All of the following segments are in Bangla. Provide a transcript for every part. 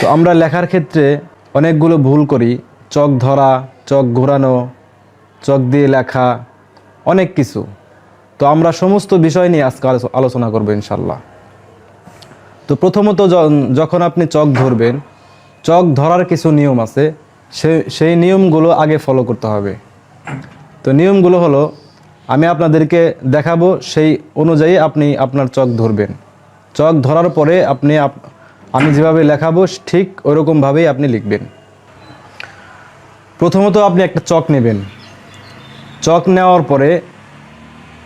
তো আমরা লেখার ক্ষেত্রে অনেকগুলো ভুল করি, চক ধরা, চক ঘোরানো, চক দিয়ে লেখা, অনেক কিছু। তো আমরা সমস্ত বিষয় নিয়ে আজকে আলোচনা করবো ইনশাল্লাহ। তো প্রথমত যখন আপনি চক ধরবেন, চক ধরার কিছু নিয়ম আছে, সেই নিয়মগুলো আগে ফলো করতে হবে। তো নিয়মগুলো হলো আমি আপনাদেরকে দেখাবো, সেই অনুযায়ী আপনি আপনার চক ধরবেন। চক ধরার পরে আমি যেভাবে লেখাবো ঠিক ওইরকমভাবেই আপনি লিখবেন। প্রথমত আপনি একটা চক নেবেন। চক নেওয়ার পরে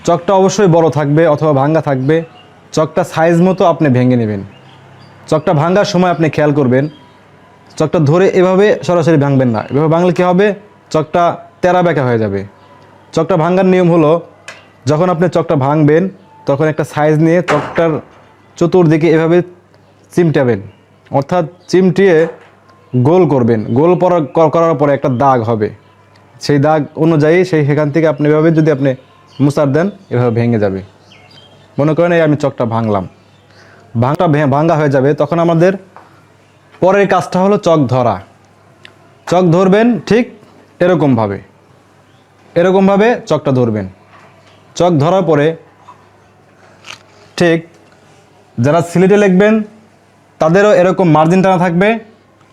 চকটা অবশ্যই বড় থাকবে অথবা ভাঙ্গা থাকবে। চকটা সাইজ মতো আপনি ভেঙে নেবেন। চকটা ভাঙ্গার সময় আপনি খেয়াল করবেন, চকটা ধরে এভাবে সরাসরি ভাঙবেন না। এভাবে ভাঙলে কী হবে, চকটা তেরা বেঁকা হয়ে যাবে। চকটা ভাঙ্গার নিয়ম হলো, যখন আপনি চকটা ভাঙবেন তখন একটা সাইজ নিয়ে চকটার চতুর্দিকে এভাবে চিমটাবেন, অর্থাৎ চিমটিয়ে গোল করবেন। গোল করার পরে একটা দাগ হবে, সেই দাগ অনুযায়ী সেখান থেকে আপনি এভাবে যদি আপনি মুসার দেন, এভাবে ভেঙে যাবে। মনে করেন এই আমি চকটা ভাঙলাম, ভাঙা হয়ে যাবে। তখন আমাদের পরের কাজটা হলো চক ধরা। চক ধরবেন ঠিক এরকমভাবে চকটা ধরবেন। চক ধরার পরে ঠিক যারা সিলেটে লিখবেন তাদেরও এরকম মার্জিন টানা থাকবে,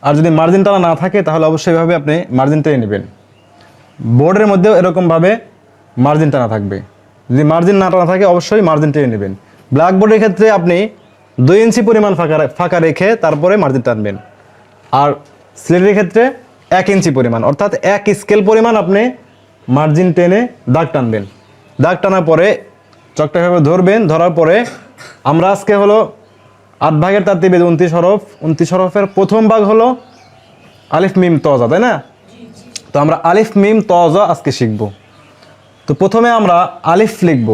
আর যদি মার্জিন টানা না থাকে তাহলে অবশ্যই এভাবে আপনি মার্জিন টেনে নেবেন। বোর্ডের মধ্যেও এরকমভাবে মার্জিন টানা থাকবে। যদি মার্জিন না টানা থাকে অবশ্যই মার্জিন টেনে নেবেন। ব্ল্যাকবোর্ডের ক্ষেত্রে আপনি 2 ইঞ্চি পরিমাণ ফাঁকা রেখে তারপরে মার্জিন টানবেন, আর স্লেটের ক্ষেত্রে 1 ইঞ্চি পরিমাণ, অর্থাৎ 1 স্কেল পরিমাণ আপনি মার্জিন টেনে দাগ টানবেন। দাগ টানার পরে চকটা এভাবে ধরবেন। ধরার পরে আমরা আজকে হলো 8 ভাগের তারতিবে 29 হরফ, 29 হরফের প্রথম ভাগ হলো আলিফ মিম তজা, তাই না? তো আমরা আলিফ মিম তজা আজকে শিখব। তো প্রথমে আমরা আলিফ লিখব।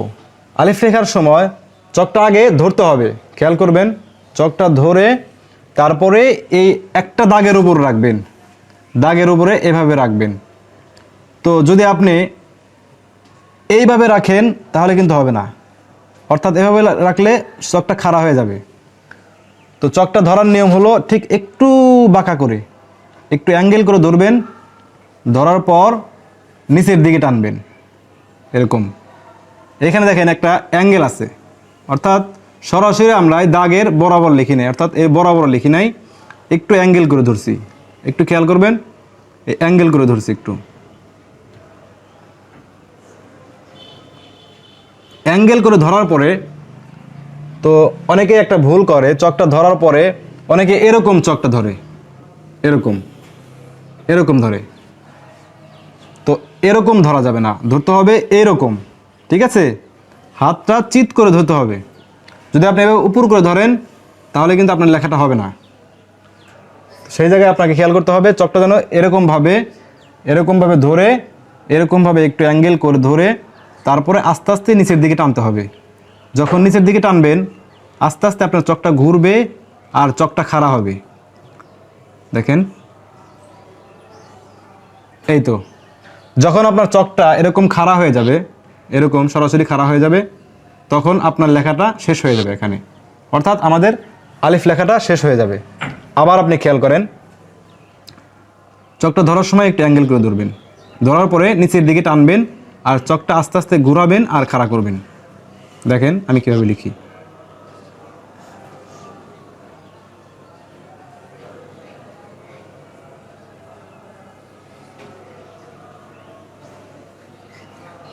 আলিফ লেখার সময় চকটা আগে ধরতে হবে, খেয়াল করবেন। চকটা ধরে তারপরে এই একটা দাগের উপর রাখবেন, দাগের উপরে এভাবে রাখবেন। তো যদি আপনি এইভাবে রাখেন তাহলে কিন্তু হবে না, অর্থাৎ এভাবে রাখলে চকটা খাড়া হয়ে যাবে। তো চকটা ধরার নিয়ম হলো ঠিক একটু বাঁকা করে, একটু অ্যাঙ্গেল করে ধরবেন। ধরার পর নিচের দিকে টানবেন এরকম। এখানে দেখেন একটা অ্যাঙ্গেল আছে, অর্থাৎ সরাসরি আমরা দাগের বরাবর লিখি নাই, অর্থাৎ এই বরাবর লিখি নাই, একটু অ্যাঙ্গেল করে ধরছি। একটু খেয়াল করবেন, এই অ্যাঙ্গেল করে ধরছি একটু। অ্যাঙ্গেল করে ধরার পরে তো অনেকে একটা ভুল করে, চকটা ধরার পরে অনেকে এরকম চকটা ধরে, এরকম ধরে। তো এরকম ধরা যাবে না, ধরতে হবে এরকম, ঠিক আছে? হাতটা চিৎ করে ধরতে হবে। যদি আপনি এভাবে উপর করে ধরেন তাহলে কিন্তু আপনার লেখাটা হবে না। সেই জায়গায় আপনাকে খেয়াল করতে হবে চকটা যেন এরকমভাবে ধরে, এরকমভাবে একটু অ্যাঙ্গেল করে ধরে তারপরে আস্তে আস্তে নিচের দিকে টানতে হবে। যখন নিচের দিকে টানবেন আস্তে আস্তে আপনার চকটা ঘুরবে আর চকটা খাড়া হবে। দেখেন, এই তো। যখন আপনার চকটা এরকম খাড়া হয়ে যাবে, এরকম সরাসরি খাড়া হয়ে যাবে, তখন আপনার লেখাটা শেষ হয়ে যাবে এখানে, অর্থাৎ আমাদের আলিফ লেখাটা শেষ হয়ে যাবে। আবার আপনি খেয়াল করেন, চকটা ধরার সময় একটু অ্যাঙ্গেল করে ধরবেন, ধরার পরে নিচের দিকে টানবেন আর চকটা আস্তে আস্তে ঘুরাবেন আর খাড়া করবেন। দেখেন আমি কীভাবে লিখি।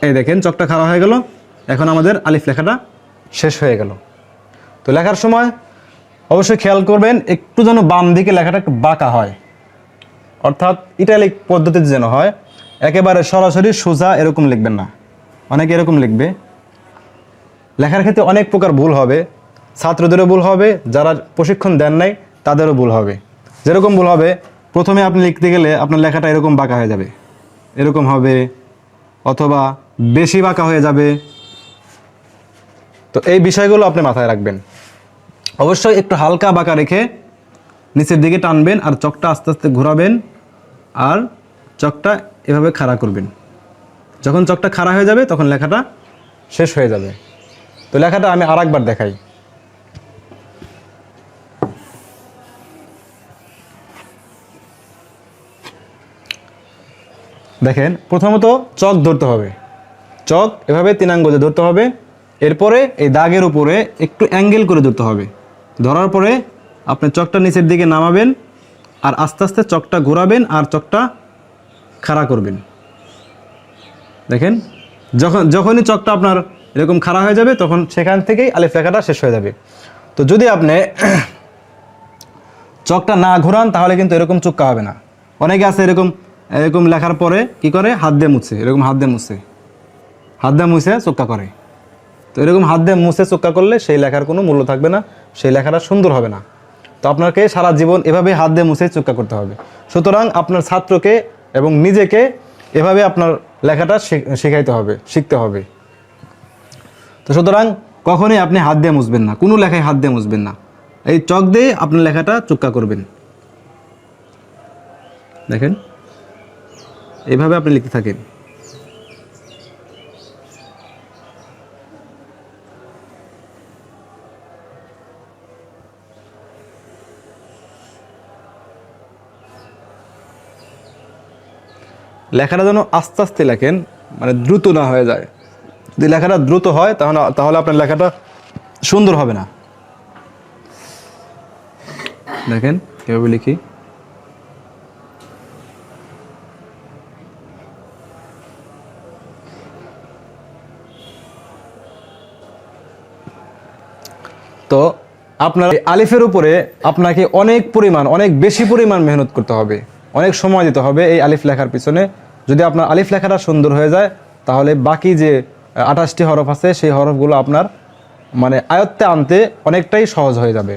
এই দেখেন চকটা খাড়া হয়ে গেল, এখন আমাদের আলিফ লেখাটা শেষ হয়ে গেল। তো লেখার সময় অবশ্যই খেয়াল করবেন একটু যেন বাম দিকে লেখাটা একটু বাঁকা হয়, অর্থাৎ ইটালিক পদ্ধতিতে যেন হয়। একেবারে সরাসরি সোজা এরকম লিখবেন না, অনেকে এরকম লিখবে। লেখার ক্ষেত্রে অনেক প্রকার ভুল হবে, ছাত্রদেরও ভুল হবে, যারা প্রশিক্ষণ দেন নাই তাদেরও ভুল হবে। যেরকম ভুল হবে, প্রথমে আপনি লিখতে গেলে আপনার লেখাটা এরকম বাঁকা হয়ে যাবে, এরকম হবে, অথবা বেশি বাঁকা হয়ে যাবে। তো এই বিষয়গুলো আপনি মাথায় রাখবেন। অবশ্যই একটু হালকা বাঁকা রেখে নিচের দিকে টানবেন আর চকটা আস্তে আস্তে ঘোরাবেন আর চকটা এভাবে খাড়া করবেন। যখন চকটা খাড়া হয়ে যাবে তখন লেখাটা শেষ হয়ে যাবে। তো লেখাটা আমি আরেকবার দেখাই। দেখেন, প্রথমত চক ধরতে হবে, চক এভাবে 3 আঙ্গুলে ধরতে হবে। এরপরে এই দাগের উপরে একটু অ্যাঙ্গেল করে ধরতে হবে। ধরার পরে আপনি চকটা নিচের দিকে নামাবেন আর আস্তে আস্তে চকটা ঘোরাবেন আর চকটা খাড়া করবেন। দেখেন, যখনই চকটা আপনার এরকম খাড়া হয়ে যাবে তখন সেখান থেকেই আলিফ লেখাটা শেষ হয়ে যাবে। তো যদি আপনি চকটা না ঘোরান তাহলে কিন্তু এরকম চুক্কা হবে না। অনেকে আছে এরকম এরকম লেখার পরে কি করে, হাত দিয়ে মুছে, এরকম হাত দিয়ে মুছে চুক্কা করে। তো এরকম হাত দিয়ে মুছে চুক্কা করলে সেই লেখার কোনো মূল্য থাকবে না, সেই লেখাটা সুন্দর হবে না। তো আপনাকে সারা জীবন এভাবে হাত দিয়ে মুছে চুক্কা করতে হবে। সুতরাং আপনার ছাত্রকে এবং নিজেকে এভাবে আপনার লেখাটা শিখতে হবে। তো সুতরাং কখনোই আপনি হাত দিয়ে মুছবেন না, কোনো লেখায় হাত দিয়ে মুছবেন না। এই চক দিয়ে আপনার লেখাটা চুক্কা করবেন। দেখেন, এইভাবে আপনি লিখতে থাকেন। লেখাটা যেন আস্তে আস্তে লেখেন, মানে দ্রুত না হয়ে যায়। যদি লেখাটা দ্রুত হয় তাহলে আপনার লেখাটা সুন্দর হবে না। দেখেন কীভাবে লিখি। তো আপনার আলিফের উপরে আপনাকে অনেক বেশি পরিমাণ মেহনত করতে হবে, অনেক সময় দিতে হবে এই আলিফ লেখার পিছনে। যদি আপনার আলিফ লেখাটা সুন্দর হয়ে যায় তাহলে বাকি যে 28টি হরফ আছে সেই হরফগুলো আপনার মানে আয়ত্তে আনতে অনেকটাই সহজ হয়ে যাবে।